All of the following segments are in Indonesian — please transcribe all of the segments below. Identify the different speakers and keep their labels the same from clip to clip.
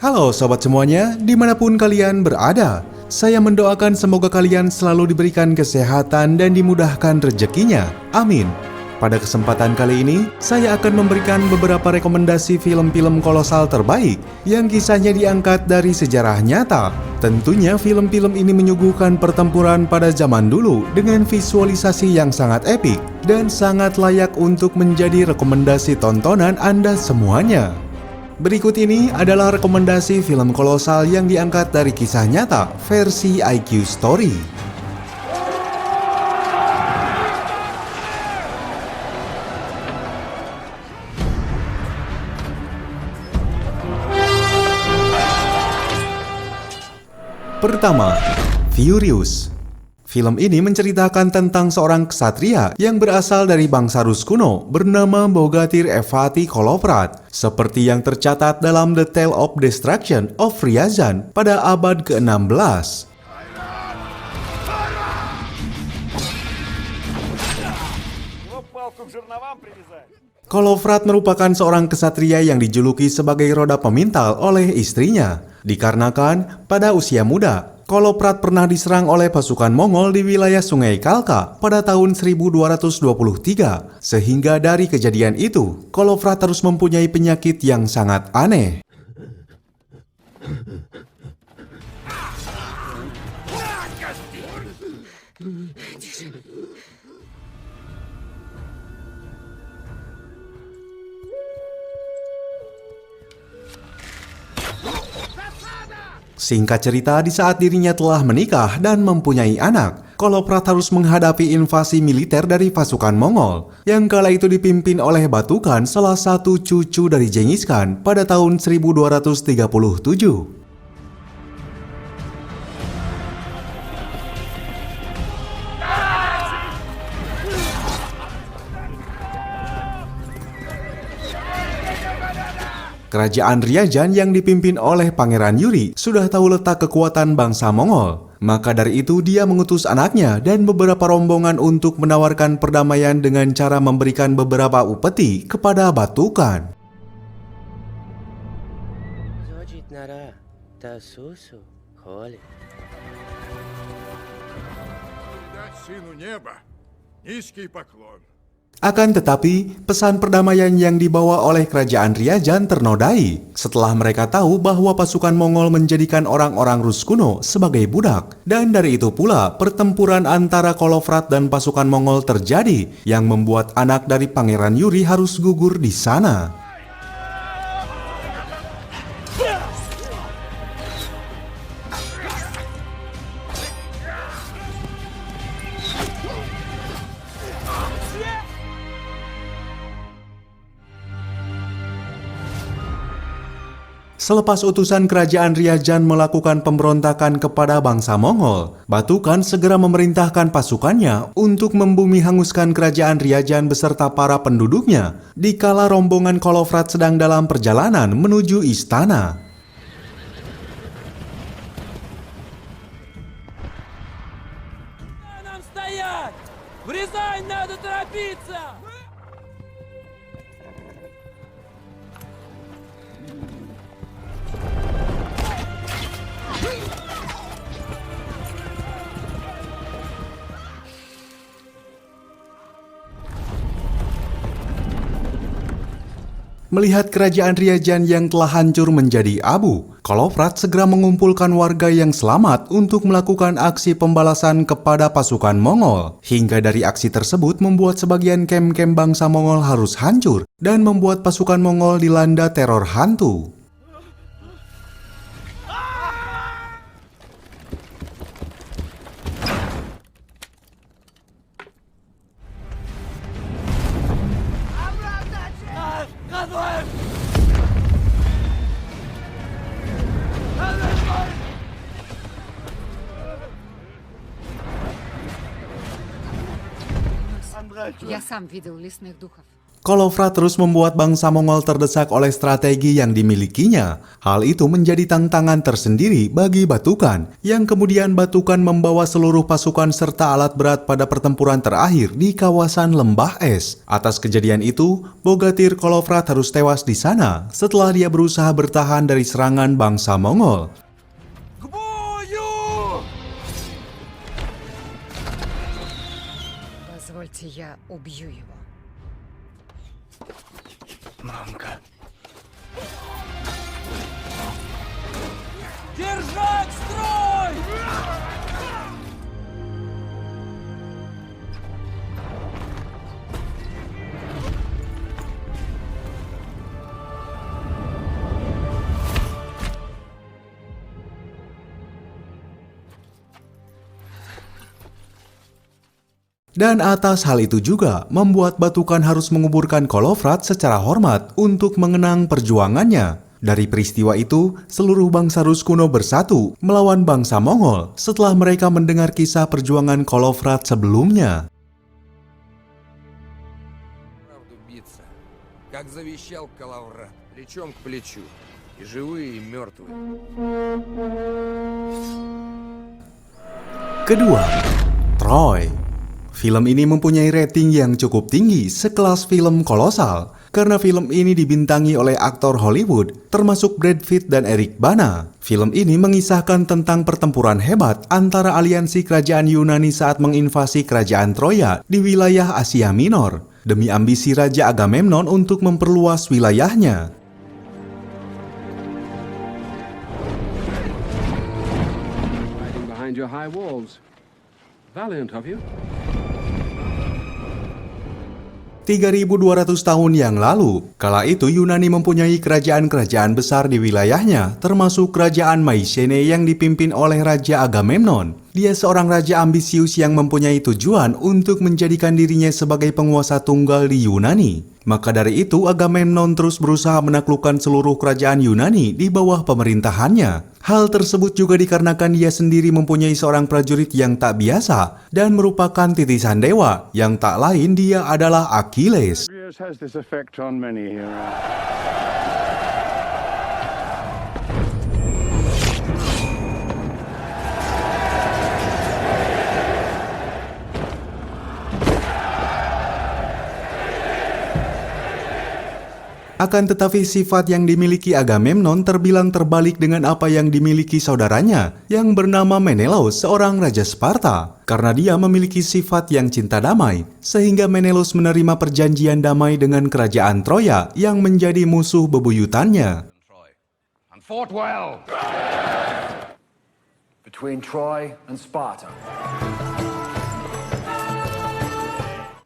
Speaker 1: Halo sobat semuanya, dimanapun kalian berada. Saya mendoakan semoga kalian selalu diberikan kesehatan dan dimudahkan rezekinya. Amin. Pada kesempatan kali ini, saya akan memberikan beberapa rekomendasi film-film kolosal terbaik yang kisahnya diangkat dari sejarah nyata. Tentunya film-film ini menyuguhkan pertempuran pada zaman dulu dengan visualisasi yang sangat epik dan sangat layak untuk menjadi rekomendasi tontonan Anda semuanya. Berikut ini adalah rekomendasi film kolosal yang diangkat dari kisah nyata versi IQ Story. Pertama, Furious. Film ini menceritakan tentang seorang ksatria yang berasal dari bangsa Rus kuno bernama Bogatyr Evati Kolovrat, seperti yang tercatat dalam The Tale of Destruction of Ryazan pada abad ke-16. Kolovrat merupakan seorang ksatria yang dijuluki sebagai roda pemintal oleh istrinya, dikarenakan pada usia muda, Kolovrat pernah diserang oleh pasukan Mongol di wilayah Sungai Kalka pada tahun 1223, sehingga dari kejadian itu, Kolovrat harus mempunyai penyakit yang sangat aneh. Singkat cerita, di saat dirinya telah menikah dan mempunyai anak, Kolovrat harus menghadapi invasi militer dari pasukan Mongol, yang kala itu dipimpin oleh Batukan, salah satu cucu dari Genghis Khan pada tahun 1237. Kerajaan Ryazan yang dipimpin oleh Pangeran Yuri sudah tahu letak kekuatan bangsa Mongol. Maka dari itu dia mengutus anaknya dan beberapa rombongan untuk menawarkan perdamaian dengan cara memberikan beberapa upeti kepada Batukan. Akan tetapi, pesan perdamaian yang dibawa oleh kerajaan Ryazan ternodai setelah mereka tahu bahwa pasukan Mongol menjadikan orang-orang Rus kuno sebagai budak. Dan dari itu pula, pertempuran antara Kolovrat dan pasukan Mongol terjadi yang membuat anak dari Pangeran Yuri harus gugur di sana. Selepas utusan kerajaan Ryazan melakukan pemberontakan kepada bangsa Mongol, Batukan segera memerintahkan pasukannya untuk membumi hanguskan kerajaan Ryazan beserta para penduduknya, dikala rombongan Kolovrat sedang dalam perjalanan menuju istana. Melihat kerajaan Ryazan yang telah hancur menjadi abu, Kolovrat segera mengumpulkan warga yang selamat untuk melakukan aksi pembalasan kepada pasukan Mongol. Hingga dari aksi tersebut membuat sebagian kem-kem bangsa Mongol harus hancur dan membuat pasukan Mongol dilanda teror hantu.
Speaker 2: Я сам видел лесных духов.
Speaker 1: Kolofra terus membuat bangsa Mongol terdesak oleh strategi yang dimilikinya. Hal itu menjadi tantangan tersendiri bagi Batukan, yang kemudian Batukan membawa seluruh pasukan serta alat berat pada pertempuran terakhir di kawasan Lembah Es. Atas kejadian itu, Bogatyr Kolofrat harus tewas di sana setelah dia berusaha bertahan dari serangan bangsa Mongol.
Speaker 2: Позвольте, я убью его.
Speaker 3: Мамка.
Speaker 4: Держать строй!
Speaker 1: Dan atas hal itu juga membuat Batukan harus menguburkan Kolofrat secara hormat untuk mengenang perjuangannya. Dari peristiwa itu, seluruh bangsa Rus kuno bersatu melawan bangsa Mongol setelah mereka mendengar kisah perjuangan Kolofrat sebelumnya.
Speaker 5: Правду биться, как завещал Калаврат, плечом к плечу, и живые, и мертвые.
Speaker 1: Kedua, Troy. Film ini mempunyai rating yang cukup tinggi sekelas film kolosal karena film ini dibintangi oleh aktor Hollywood termasuk Brad Pitt dan Eric Bana. Film ini mengisahkan tentang pertempuran hebat antara aliansi kerajaan Yunani saat menginvasi kerajaan Troya di wilayah Asia Minor demi ambisi Raja Agamemnon untuk memperluas wilayahnya.
Speaker 6: Hiding behind your high walls. Valiant of you.
Speaker 1: 3.200 tahun yang lalu, kala itu Yunani mempunyai kerajaan-kerajaan besar di wilayahnya, termasuk kerajaan Mycenae yang dipimpin oleh Raja Agamemnon. Dia seorang raja ambisius yang mempunyai tujuan untuk menjadikan dirinya sebagai penguasa tunggal di Yunani. Maka dari itu Agamemnon terus berusaha menaklukkan seluruh kerajaan Yunani di bawah pemerintahannya. Hal tersebut juga dikarenakan dia sendiri mempunyai seorang prajurit yang tak biasa dan merupakan titisan dewa, yang tak lain dia adalah Achilles.
Speaker 6: Has this effect on many heroes.
Speaker 1: Akan tetapi sifat yang dimiliki Agamemnon terbilang terbalik dengan apa yang dimiliki saudaranya yang bernama Menelaus, seorang raja Sparta. Karena dia memiliki sifat yang cinta damai, sehingga Menelaus menerima perjanjian damai dengan kerajaan Troya yang menjadi musuh bebuyutannya.
Speaker 3: And fought well.
Speaker 7: Between Troy and Sparta.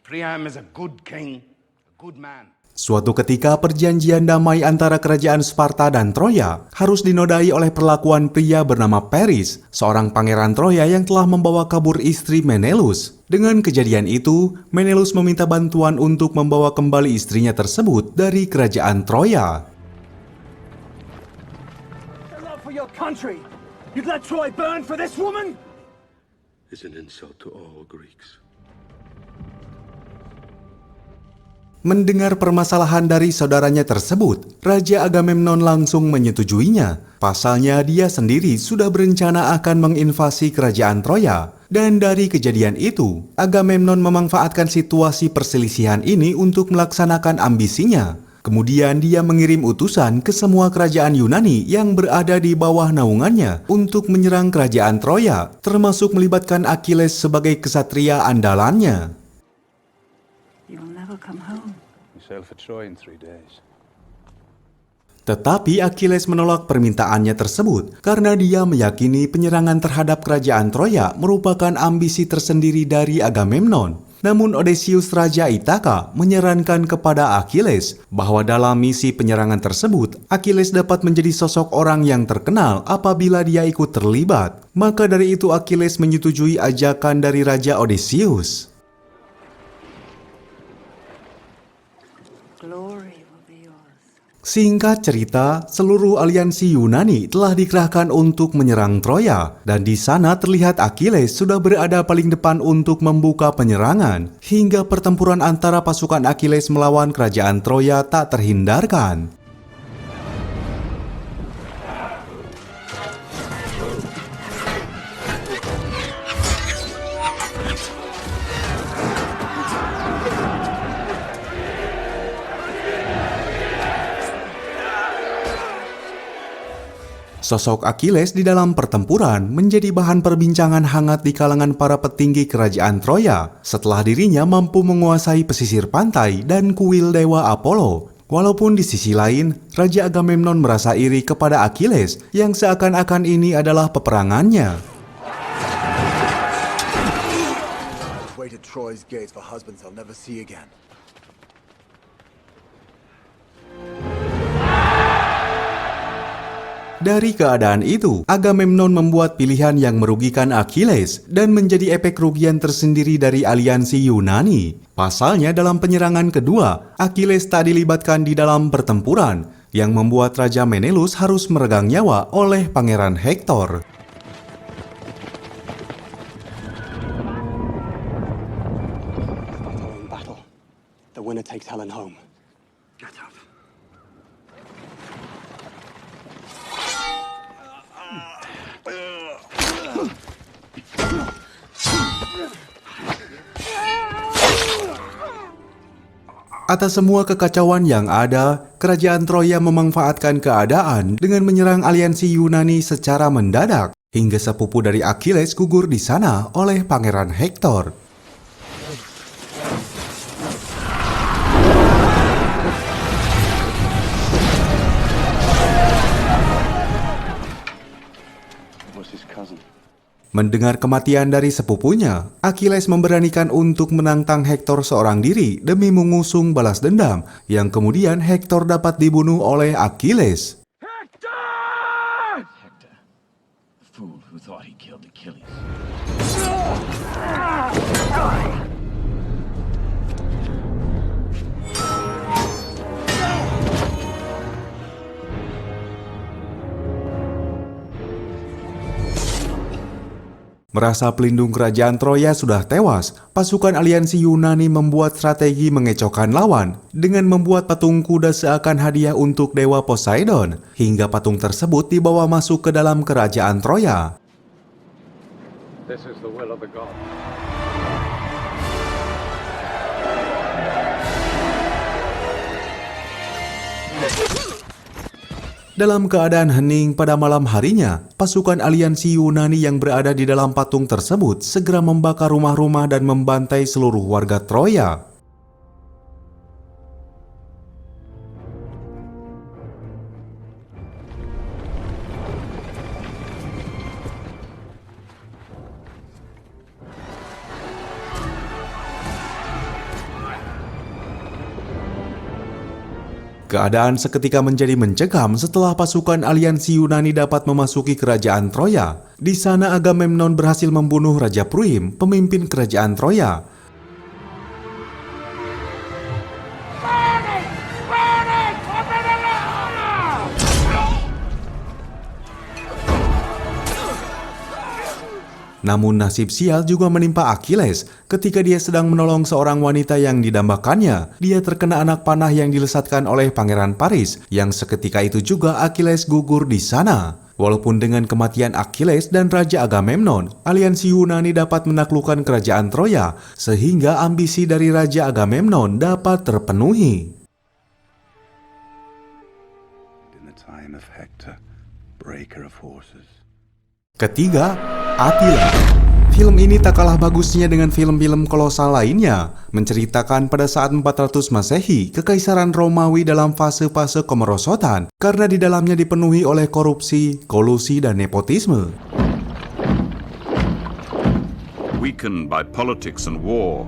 Speaker 3: Priam is a good king, a good man.
Speaker 1: Suatu ketika perjanjian damai antara kerajaan Sparta dan Troya harus dinodai oleh perlakuan pria bernama Paris, seorang pangeran Troya yang telah membawa kabur istri Menelaus. Dengan kejadian itu, Menelaus meminta bantuan untuk membawa kembali istrinya tersebut dari kerajaan Troya.
Speaker 4: Love for your country. You'd let Troy burn for this woman?
Speaker 6: Is an insult to all Greeks.
Speaker 1: Mendengar permasalahan dari saudaranya tersebut, Raja Agamemnon langsung menyetujuinya. Pasalnya dia sendiri sudah berencana akan menginvasi kerajaan Troya. Dan dari kejadian itu, Agamemnon memanfaatkan situasi perselisihan ini untuk melaksanakan ambisinya. Kemudian dia mengirim utusan ke semua kerajaan Yunani yang berada di bawah naungannya untuk menyerang kerajaan Troya, termasuk melibatkan Achilles sebagai kesatria andalannya.
Speaker 2: You'll never come home.
Speaker 6: We sail for Troy in 3 days.
Speaker 1: Tetapi Achilles menolak permintaannya tersebut karena dia meyakini penyerangan terhadap kerajaan Troya merupakan ambisi tersendiri dari Agamemnon. Namun Odysseus Raja Ithaka menyarankan kepada Achilles bahwa dalam misi penyerangan tersebut, Achilles dapat menjadi sosok orang yang terkenal apabila dia ikut terlibat. Maka dari itu Achilles menyetujui ajakan dari Raja Odysseus. Singkat cerita, seluruh aliansi Yunani telah dikerahkan untuk menyerang Troya, dan di sana terlihat Achilles sudah berada paling depan untuk membuka penyerangan, hingga pertempuran antara pasukan Achilles melawan kerajaan Troya tak terhindarkan. Sosok Achilles di dalam pertempuran menjadi bahan perbincangan hangat di kalangan para petinggi kerajaan Troya setelah dirinya mampu menguasai pesisir pantai dan kuil dewa Apollo. Walaupun di sisi lain, Raja Agamemnon merasa iri kepada Achilles yang seakan-akan ini adalah peperangannya.
Speaker 8: Waited Troy's gates for husbands I'll never see again.
Speaker 1: Dari keadaan itu, Agamemnon membuat pilihan yang merugikan Achilles dan menjadi efek kerugian tersendiri dari aliansi Yunani. Pasalnya dalam penyerangan kedua, Achilles tak dilibatkan di dalam pertempuran, yang membuat Raja Menelaus harus meregang nyawa oleh Pangeran Hektor.
Speaker 9: In battle, the winner takes Helen home.
Speaker 3: Get up.
Speaker 1: Atas semua kekacauan yang ada, kerajaan Troya memanfaatkan keadaan dengan menyerang aliansi Yunani secara mendadak, hingga sepupu dari Achilles gugur di sana oleh Pangeran Hektor. Mendengar kematian dari sepupunya, Achilles memberanikan untuk menantang Hektor seorang diri demi mengusung balas dendam, yang kemudian Hektor dapat dibunuh oleh Achilles.
Speaker 4: Hector!
Speaker 8: Hector, the fool who thought he killed Achilles.
Speaker 1: Merasa pelindung kerajaan Troya sudah tewas, pasukan aliansi Yunani membuat strategi mengecohkan lawan dengan membuat patung kuda seakan hadiah untuk dewa Poseidon, hingga patung tersebut dibawa masuk ke dalam kerajaan Troya.
Speaker 6: This is the will of the god.
Speaker 1: Dalam keadaan hening pada malam harinya, pasukan aliansi Yunani yang berada di dalam patung tersebut segera membakar rumah-rumah dan membantai seluruh warga Troya. Keadaan seketika menjadi mencekam setelah pasukan aliansi Yunani dapat memasuki kerajaan Troya. Di sana Agamemnon berhasil membunuh Raja Priam, pemimpin kerajaan Troya. Namun nasib sial juga menimpa Achilles ketika dia sedang menolong seorang wanita yang didambakannya. Dia terkena anak panah yang dilesatkan oleh Pangeran Paris, yang seketika itu juga Achilles gugur di sana. Walaupun dengan kematian Achilles dan Raja Agamemnon, aliansi Yunani dapat menaklukkan kerajaan Troya, sehingga ambisi dari Raja Agamemnon dapat terpenuhi.
Speaker 3: In the time of Hector, breaker of horses.
Speaker 1: Ketiga, Attila. Film ini tak kalah bagusnya dengan film-film kolosal lainnya, menceritakan pada saat 400 Masehi, Kekaisaran Romawi dalam fase-fase kemerosotan, karena di dalamnya dipenuhi oleh korupsi, kolusi, dan nepotisme.
Speaker 10: Weakened by politics and war,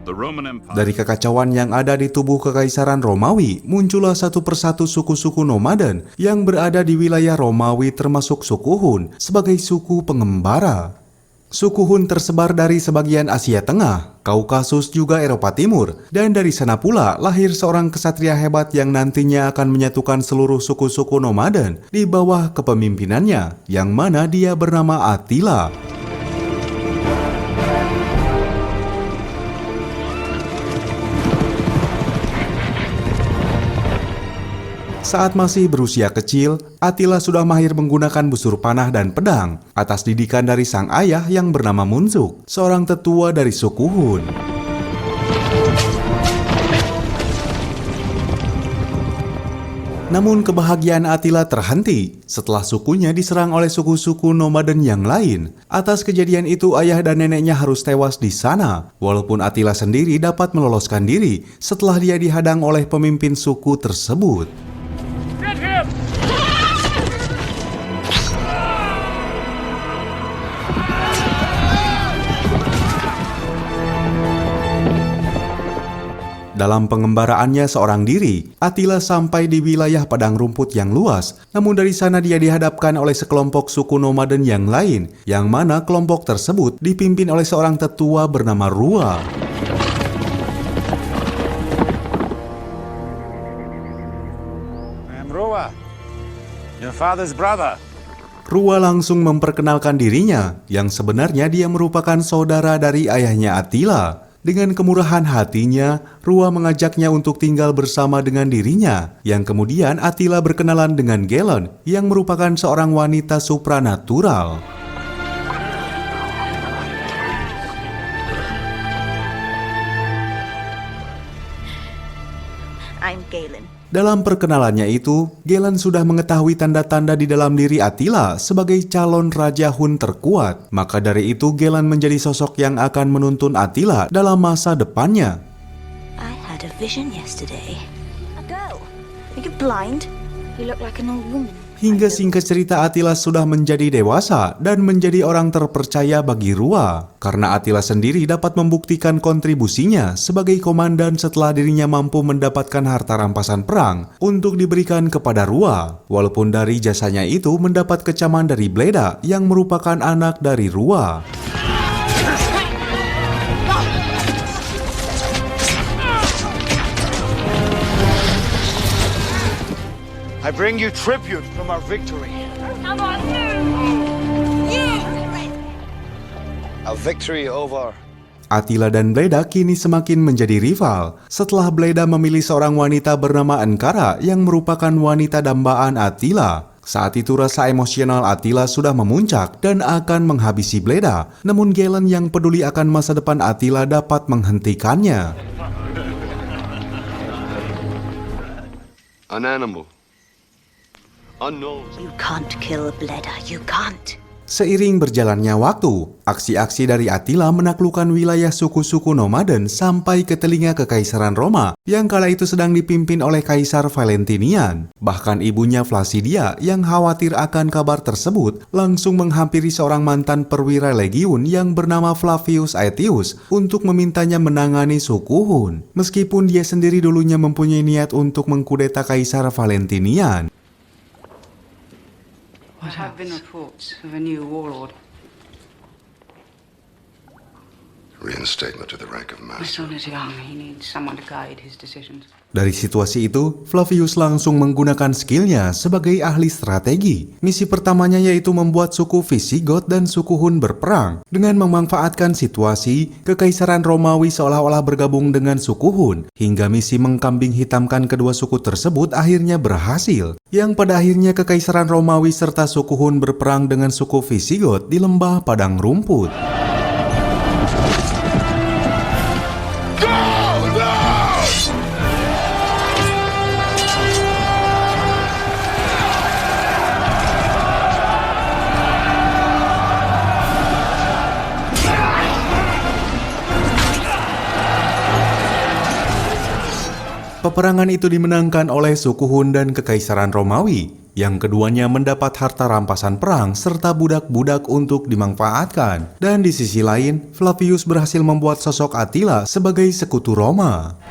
Speaker 10: the Roman Empire...
Speaker 1: Dari kekacauan yang ada di tubuh Kekaisaran Romawi, muncullah satu persatu suku-suku nomaden yang berada di wilayah Romawi termasuk suku Hun sebagai suku pengembara. Suku Hun tersebar dari sebagian Asia Tengah, Kaukasus juga Eropa Timur, dan dari sana pula lahir seorang kesatria hebat yang nantinya akan menyatukan seluruh suku-suku nomaden di bawah kepemimpinannya, yang mana dia bernama Attila. Saat masih berusia kecil, Attila sudah mahir menggunakan busur panah dan pedang atas didikan dari sang ayah yang bernama Munzuk, seorang tetua dari suku Hun. Namun kebahagiaan Attila terhenti setelah sukunya diserang oleh suku-suku nomaden yang lain. Atas kejadian itu ayah dan neneknya harus tewas di sana, walaupun Attila sendiri dapat meloloskan diri setelah dia dihadang oleh pemimpin suku tersebut. Dalam pengembaraannya seorang diri, Attila sampai di wilayah padang rumput yang luas. Namun dari sana dia dihadapkan oleh sekelompok suku nomaden yang lain, yang mana kelompok tersebut dipimpin oleh seorang tetua bernama Rua.
Speaker 3: I'm Rua, your father's brother.
Speaker 1: Rua langsung memperkenalkan dirinya, yang sebenarnya dia merupakan saudara dari ayahnya Attila. Dengan kemurahan hatinya, Rua mengajaknya untuk tinggal bersama dengan dirinya, yang kemudian Attila berkenalan dengan Gelon, yang merupakan seorang wanita supranatural.
Speaker 11: I'm Galen.
Speaker 1: Dalam perkenalannya itu, Galen sudah mengetahui tanda-tanda di dalam diri Attila sebagai calon Raja Hun terkuat. Maka dari itu, Galen menjadi sosok yang akan menuntun Attila dalam masa depannya.
Speaker 11: I had a vision yesterday. A girl. Are you blind? You look like an old woman.
Speaker 1: Hingga singkat cerita Attila sudah menjadi dewasa dan menjadi orang terpercaya bagi Rua. Karena Attila sendiri dapat membuktikan kontribusinya sebagai komandan setelah dirinya mampu mendapatkan harta rampasan perang untuk diberikan kepada Rua. Walaupun dari jasanya itu mendapat kecaman dari Bleda yang merupakan anak dari Rua.
Speaker 3: I bring you tribute from our victory. Our victory over.
Speaker 1: Attila dan Bleda kini semakin menjadi rival setelah Bleda memilih seorang wanita bernama Ankara yang merupakan wanita dambaan Attila. Saat itu rasa emosional Attila sudah memuncak dan akan menghabisi Bleda, namun Galen yang peduli akan masa depan Attila dapat menghentikannya.
Speaker 5: An animal.
Speaker 11: You can't kill Bleda, you can't.
Speaker 1: Seiring berjalannya waktu, aksi-aksi dari Attila menaklukkan wilayah suku-suku nomaden sampai ke telinga Kekaisaran Roma yang kala itu sedang dipimpin oleh Kaisar Valentinian. Bahkan ibunya Placidia yang khawatir akan kabar tersebut langsung menghampiri seorang mantan perwira legiun yang bernama Flavius Aetius untuk memintanya menangani suku Hun. Meskipun dia sendiri dulunya mempunyai niat untuk mengkudeta Kaisar Valentinian.
Speaker 2: There have been reports of a new warlord.
Speaker 3: Reinstatement to the rank of
Speaker 2: My
Speaker 3: master.
Speaker 2: son is young. He needs someone to guide his decisions.
Speaker 1: Dari situasi itu, Flavius langsung menggunakan skillnya sebagai ahli strategi. Misi pertamanya yaitu membuat suku Visigoth dan suku Hun berperang. Dengan memanfaatkan situasi, Kekaisaran Romawi seolah-olah bergabung dengan suku Hun. Hingga misi mengkambing hitamkan kedua suku tersebut akhirnya berhasil. Yang pada akhirnya Kekaisaran Romawi serta suku Hun berperang dengan suku Visigoth di lembah padang rumput. Peperangan itu dimenangkan oleh suku Hun dan Kekaisaran Romawi, yang keduanya mendapat harta rampasan perang serta budak-budak untuk dimanfaatkan. Dan di sisi lain, Flavius berhasil membuat sosok Attila sebagai sekutu Roma.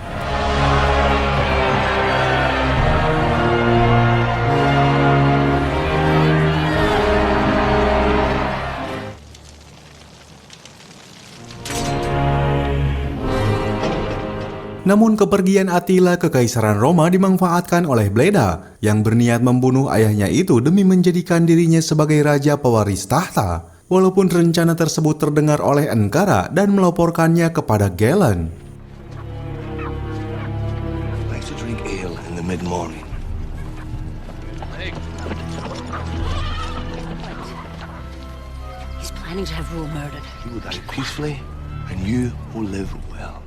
Speaker 1: Namun kepergian Attila ke Kaisaran Roma dimanfaatkan oleh Bleda yang berniat membunuh ayahnya itu demi menjadikan dirinya sebagai raja pewaris tahta. Walaupun rencana tersebut terdengar oleh Ankara dan melaporkannya kepada Galen.
Speaker 3: I like to drink ale in the mid-morning.
Speaker 2: He's planning to have Rule murdered.
Speaker 3: He will die peacefully, and you will live well.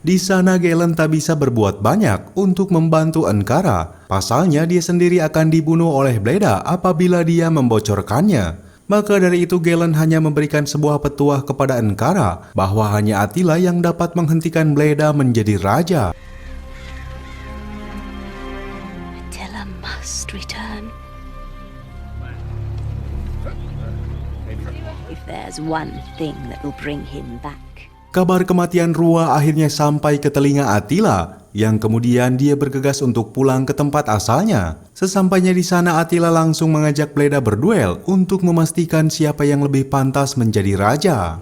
Speaker 1: Di sana Galen tak bisa berbuat banyak untuk membantu Ankara. Pasalnya dia sendiri akan dibunuh oleh Bleda apabila dia membocorkannya. Maka dari itu Galen hanya memberikan sebuah petuah kepada Ankara bahwa hanya Attila yang dapat menghentikan Bleda menjadi raja.
Speaker 11: Attila must return. If there's one thing that will bring him back.
Speaker 1: Kabar kematian Rua akhirnya sampai ke telinga Attila, yang kemudian dia bergegas untuk pulang ke tempat asalnya. Sesampainya di sana Attila langsung mengajak Bleda berduel untuk memastikan siapa yang lebih pantas menjadi raja.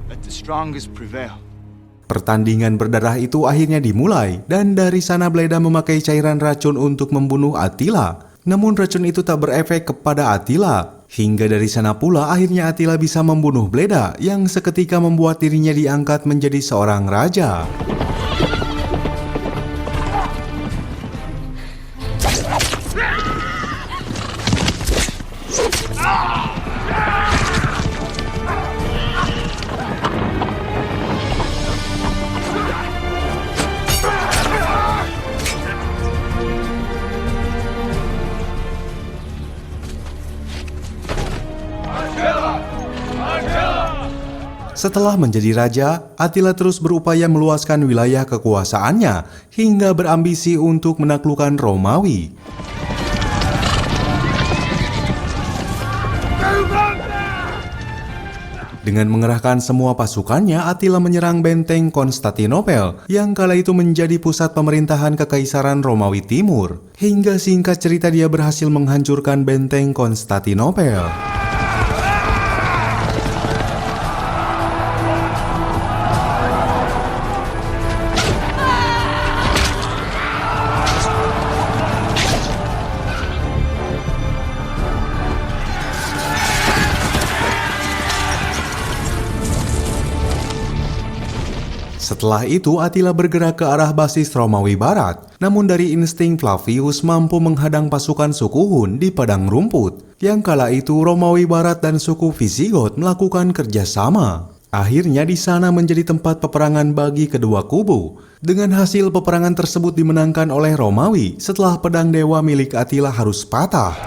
Speaker 3: Let the strongest prevail.
Speaker 1: Pertandingan berdarah itu akhirnya dimulai dan dari sana Bleda memakai cairan racun untuk membunuh Attila. Namun racun itu tak berefek kepada Attila. Hingga dari sana pula akhirnya Attila bisa membunuh Bleda yang seketika membuat dirinya diangkat menjadi seorang raja. Setelah menjadi raja, Attila terus berupaya meluaskan wilayah kekuasaannya hingga berambisi untuk menaklukkan Romawi. Dengan mengerahkan semua pasukannya, Attila menyerang benteng Konstantinopel yang kala itu menjadi pusat pemerintahan Kekaisaran Romawi Timur. Hingga singkat cerita dia berhasil menghancurkan benteng Konstantinopel. Setelah itu Attila bergerak ke arah basis Romawi Barat. Namun dari insting Flavius mampu menghadang pasukan suku Hun di padang rumput. Yang kala itu Romawi Barat dan suku Visigoth melakukan kerjasama. Akhirnya di sana menjadi tempat peperangan bagi kedua kubu. Dengan hasil peperangan tersebut dimenangkan oleh Romawi setelah pedang dewa milik Attila harus patah.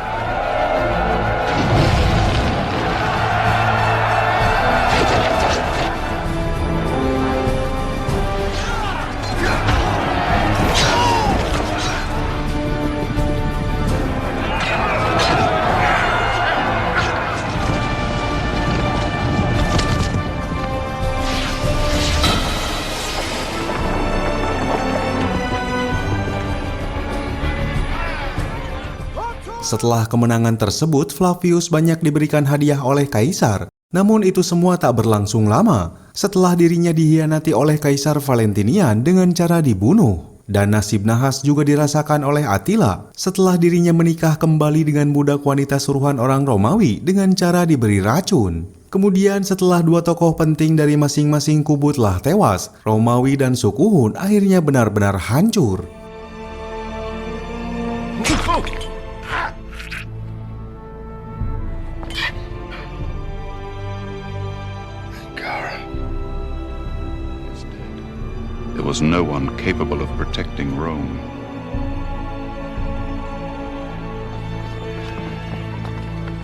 Speaker 1: Setelah kemenangan tersebut, Flavius banyak diberikan hadiah oleh Kaisar. Namun itu semua tak berlangsung lama. Setelah dirinya dihianati oleh Kaisar Valentinian dengan cara dibunuh. Dan nasib nahas juga dirasakan oleh Attila setelah dirinya menikah kembali dengan budak wanita suruhan orang Romawi dengan cara diberi racun. Kemudian setelah dua tokoh penting dari masing-masing kubu telah tewas, Romawi dan suku Hun akhirnya benar-benar hancur.
Speaker 10: There was no one capable of protecting Rome.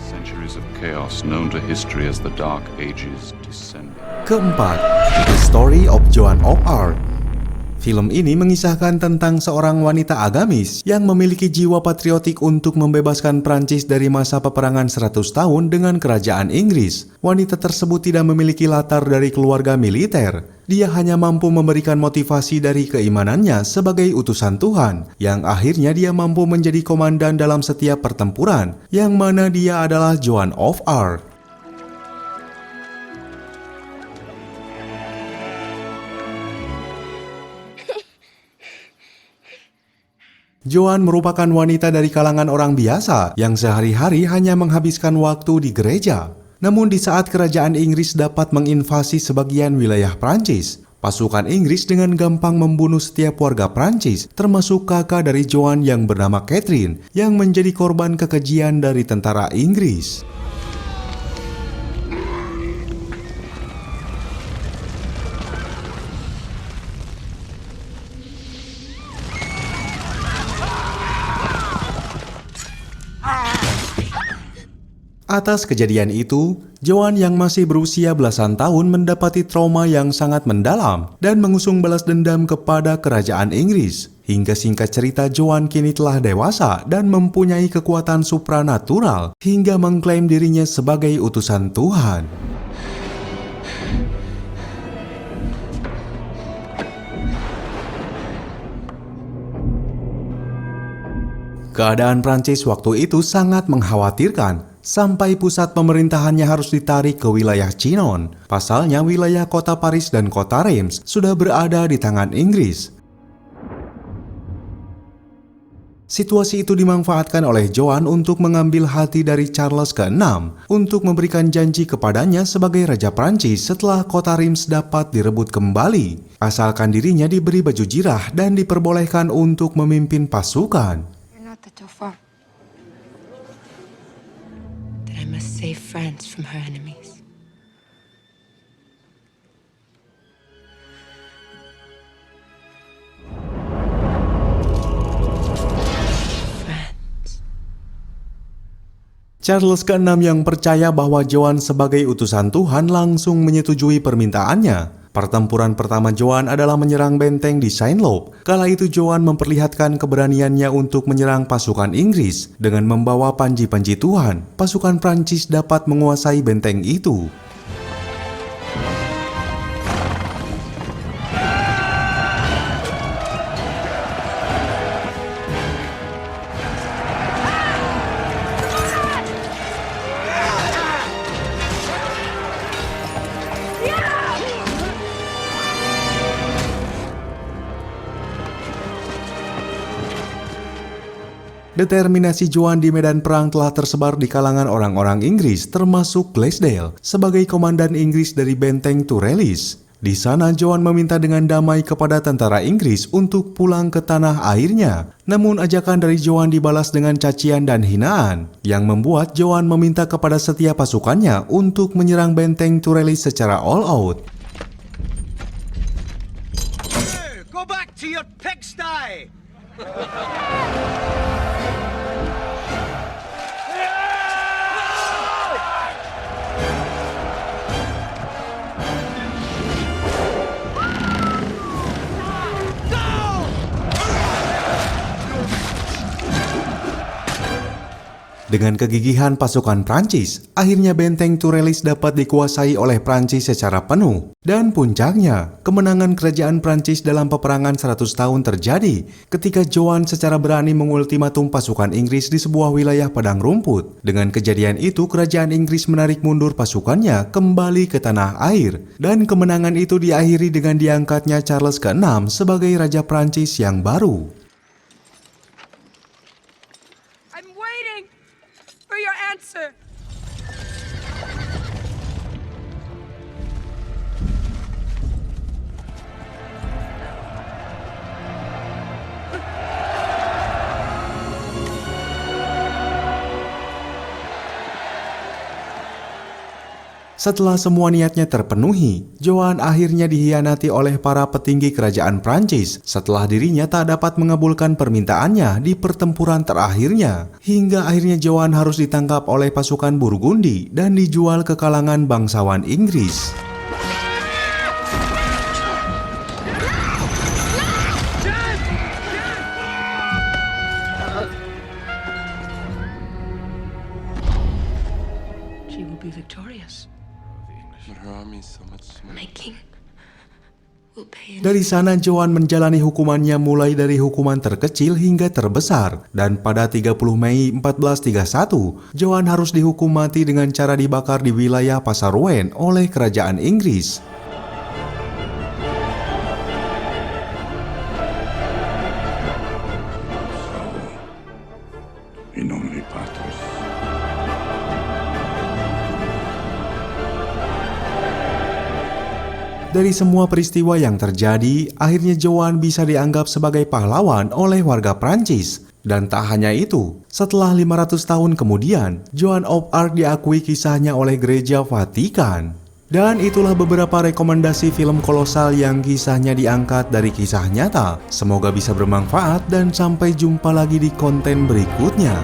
Speaker 10: Centuries of chaos known to history as the Dark Ages descended.
Speaker 1: Keempat, The Story of Joan of Arc. Film ini mengisahkan tentang seorang wanita agamis yang memiliki jiwa patriotik untuk membebaskan Prancis dari masa peperangan 100 tahun dengan kerajaan Inggris. Wanita tersebut tidak memiliki latar dari keluarga militer. Dia hanya mampu memberikan motivasi dari keimanannya sebagai utusan Tuhan, yang akhirnya dia mampu menjadi komandan dalam setiap pertempuran, yang mana dia adalah Joan of Arc. Joan merupakan wanita dari kalangan orang biasa yang sehari-hari hanya menghabiskan waktu di gereja. Namun di saat kerajaan Inggris dapat menginvasi sebagian wilayah Prancis, pasukan Inggris dengan gampang membunuh setiap warga Prancis, termasuk kakak dari Joan yang bernama Catherine, yang menjadi korban kekejian dari tentara Inggris. Atas kejadian itu, Joan yang masih berusia belasan tahun mendapati trauma yang sangat mendalam dan mengusung balas dendam kepada kerajaan Inggris. Hingga singkat cerita, Joan kini telah dewasa dan mempunyai kekuatan supranatural hingga mengklaim dirinya sebagai utusan Tuhan. Keadaan Prancis waktu itu sangat mengkhawatirkan, sampai pusat pemerintahannya harus ditarik ke wilayah Chinon. Pasalnya wilayah kota Paris dan kota Reims sudah berada di tangan Inggris. Situasi itu dimanfaatkan oleh Joan untuk mengambil hati dari Charles ke-6 untuk memberikan janji kepadanya sebagai Raja Prancis setelah kota Reims dapat direbut kembali, asalkan dirinya diberi baju jirah dan diperbolehkan untuk memimpin pasukan.
Speaker 12: I must save France from her enemies.
Speaker 1: Charles ke-6 yang percaya bahwa Joan sebagai utusan Tuhan langsung menyetujui permintaannya. Pertempuran pertama Joan adalah menyerang benteng di Saint-Lô. Kala itu Joan memperlihatkan keberaniannya untuk menyerang pasukan Inggris. Dengan membawa panji-panji Tuhan, pasukan Prancis dapat menguasai benteng itu. Determinasi Joan di medan perang telah tersebar di kalangan orang-orang Inggris, termasuk Glasdale, sebagai komandan Inggris dari benteng Turellis. Di sana Joan meminta dengan damai kepada tentara Inggris untuk pulang ke tanah airnya. Namun ajakan dari Joan dibalas dengan cacian dan hinaan, yang membuat Joan meminta kepada setiap pasukannya untuk menyerang benteng Turellis secara all out.
Speaker 4: Hey, go back to your pigsty!
Speaker 1: Dengan kegigihan pasukan Prancis, akhirnya benteng Turellis dapat dikuasai oleh Prancis secara penuh. Dan puncaknya, kemenangan kerajaan Prancis dalam peperangan 100 tahun terjadi ketika Joan secara berani mengultimatum pasukan Inggris di sebuah wilayah padang rumput. Dengan kejadian itu, kerajaan Inggris menarik mundur pasukannya kembali ke tanah air. Dan kemenangan itu diakhiri dengan diangkatnya Charles ke-6 sebagai Raja Prancis yang baru.
Speaker 12: For your answer.
Speaker 1: Setelah semua niatnya terpenuhi, Joan akhirnya dihianati oleh para petinggi kerajaan Prancis setelah dirinya tak dapat mengabulkan permintaannya di pertempuran terakhirnya. Hingga akhirnya Joan harus ditangkap oleh pasukan Burgundi dan dijual ke kalangan bangsawan Inggris.
Speaker 12: us. But her army is so much smaller. My king will pay.
Speaker 1: Dari sana Joan menjalani hukumannya mulai dari hukuman terkecil hingga terbesar. Dan pada 30 Mei 1431, Joan harus dihukum mati dengan cara dibakar di wilayah Pasar Rouen oleh kerajaan Inggris.
Speaker 10: In nomine Patris.
Speaker 1: Dari semua peristiwa yang terjadi, akhirnya Joan bisa dianggap sebagai pahlawan oleh warga Prancis. Dan tak hanya itu, setelah 500 tahun kemudian, Joan of Arc diakui kisahnya oleh Gereja Vatikan. Dan itulah beberapa rekomendasi film kolosal yang kisahnya diangkat dari kisah nyata. Semoga bisa bermanfaat dan sampai jumpa lagi di konten berikutnya.